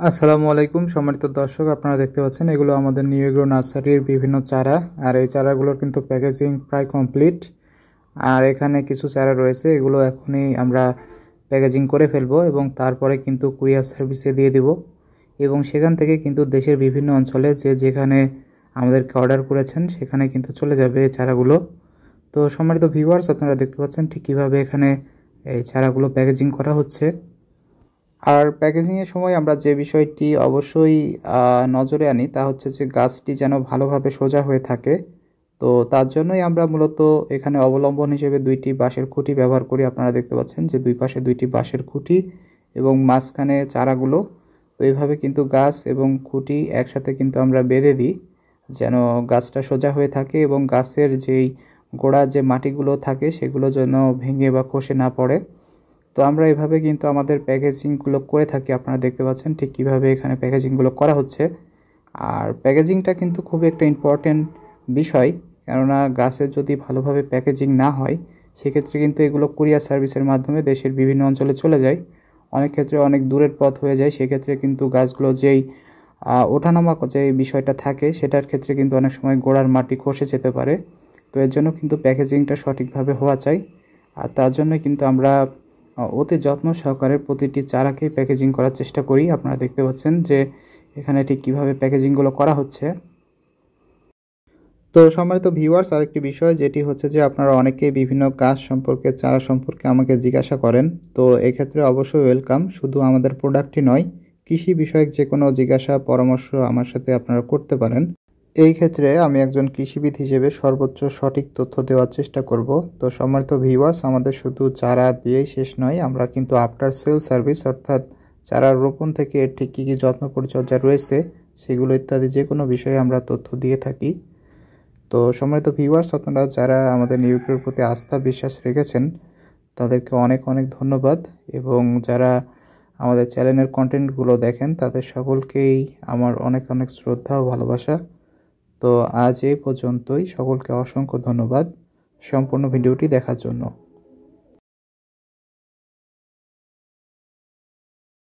আসসালামু আলাইকুম সম্মানিত দর্শক, আপনারা দেখতে পাচ্ছেন এগুলো আমাদের নিউ এগ্রো নার্সারির বিভিন্ন চারা। আর এই চারাগুলোর কিন্তু প্যাকেজিং প্রায় কমপ্লিট। আর এখানে কিছু চারা রয়েছে, এগুলো এখনই আমরা প্যাকেজিং করে ফেলবো এবং তারপরে কিন্তু কুরিয়ার সার্ভিসে দিয়ে দিব এবং সেখান থেকে কিন্তু দেশের বিভিন্ন অঞ্চলে যে যেখানে আমাদেরকে অর্ডার করেছেন সেখানে কিন্তু চলে যাবে এই চারাগুলো। তো সম্মানিত ভিউয়ার্স, আপনারা দেখতে পাচ্ছেন ঠিক কীভাবে এখানে এই চারাগুলো প্যাকেজিং করা হচ্ছে। আর প্যাকেজিংয়ের সময় আমরা যে বিষয়টি অবশ্যই নজরে আনি তা হচ্ছে যে গাছটি যেন ভালোভাবে সোজা হয়ে থাকে। তো তার জন্যই আমরা মূলত এখানে অবলম্বন হিসেবে দুইটি বাঁশের খুঁটি ব্যবহার করি। আপনারা দেখতে পাচ্ছেন যে দুই পাশে দুইটি বাঁশের খুঁটি এবং মাঝখানে চারাগুলো। তো এইভাবে কিন্তু গাছ এবং খুঁটি একসাথে কিন্তু আমরা বেঁধে দিই যেন গাছটা সোজা হয়ে থাকে এবং গাছের যেই গোড়ার যে মাটিগুলো থাকে সেগুলো যেন ভেঙে বা খসে না পড়ে। তো আমরা এভাবে কিন্তু আমাদের প্যাকেজিংগুলো করে থাকি। আপনারা দেখতে পাচ্ছেন ঠিক কীভাবে এখানে প্যাকেজিংগুলো করা হচ্ছে। আর প্যাকেজিংটা কিন্তু খুবই একটা ইম্পর্টেন্ট বিষয়, কেননা গাছের যদি ভালোভাবে প্যাকেজিং না হয় সেক্ষেত্রে কিন্তু এগুলো কুরিয়ার সার্ভিসের মাধ্যমে দেশের বিভিন্ন অঞ্চলে চলে যায়। অনেক ক্ষেত্রে অনেক দূরের পথ হয়ে যায়, সেক্ষেত্রে কিন্তু গাছগুলো যেই ওঠানামা যে বিষয়টা থাকে সেটার ক্ষেত্রে কিন্তু অনেক সময় গোড়ার মাটি খসে যেতে পারে। তো এর জন্য কিন্তু প্যাকেজিংটা সঠিকভাবে হওয়া চাই। আর তার জন্য কিন্তু আমরা অতি যত্ন সহকারে প্রতিটি চারাকেই প্যাকেজিং করার চেষ্টা করি। আপনারা দেখতে পাচ্ছেন যে এখানে ঠিক কীভাবে প্যাকেজিংগুলো করা হচ্ছে। তো সম্মানিত ভিউয়ার্স, আরেকটি বিষয় যেটি হচ্ছে যে আপনারা অনেকেই বিভিন্ন গাছ সম্পর্কে চারা সম্পর্কে আমাকে জিজ্ঞাসা করেন। তো এক্ষেত্রে অবশ্যই ওয়েলকাম। শুধু আমাদের প্রোডাক্টই নয়, কৃষি বিষয়ক যে কোনো জিজ্ঞাসা পরামর্শ আমার সাথে আপনারা করতে পারেন। এই ক্ষেত্রে আমি একজন কৃষিবিদ হিসেবে সর্বোচ্চ সঠিক তথ্য দেওয়ার চেষ্টা করব। তো সম্মানিত ভিউয়ার্স, আমাদের শুধু চারা দিয়েই শেষ নয়, আমরা কিন্তু আফটার সেল সার্ভিস অর্থাৎ চারা রোপণ থেকে ঠিক কী কী যত্ন পরিচর্যা রয়েছে সেগুলো ইত্যাদি যে কোনো বিষয়ে আমরা তথ্য দিয়ে থাকি। তো সম্মানিত ভিউয়ার্স, আপনারা যারা আমাদের নিউ এগ্রোর প্রতি আস্থা বিশ্বাস রেখেছেন তাদেরকে অনেক অনেক ধন্যবাদ এবং যারা আমাদের চ্যানেলের কন্টেন্টগুলো দেখেন তাদের সকলকেই আমার অনেক অনেক শ্রদ্ধা ও ভালোবাসা। তো আজ এই পর্যন্তই। সকলকে অসংখ্য ধন্যবাদ সম্পূর্ণ ভিডিওটি দেখার জন্য।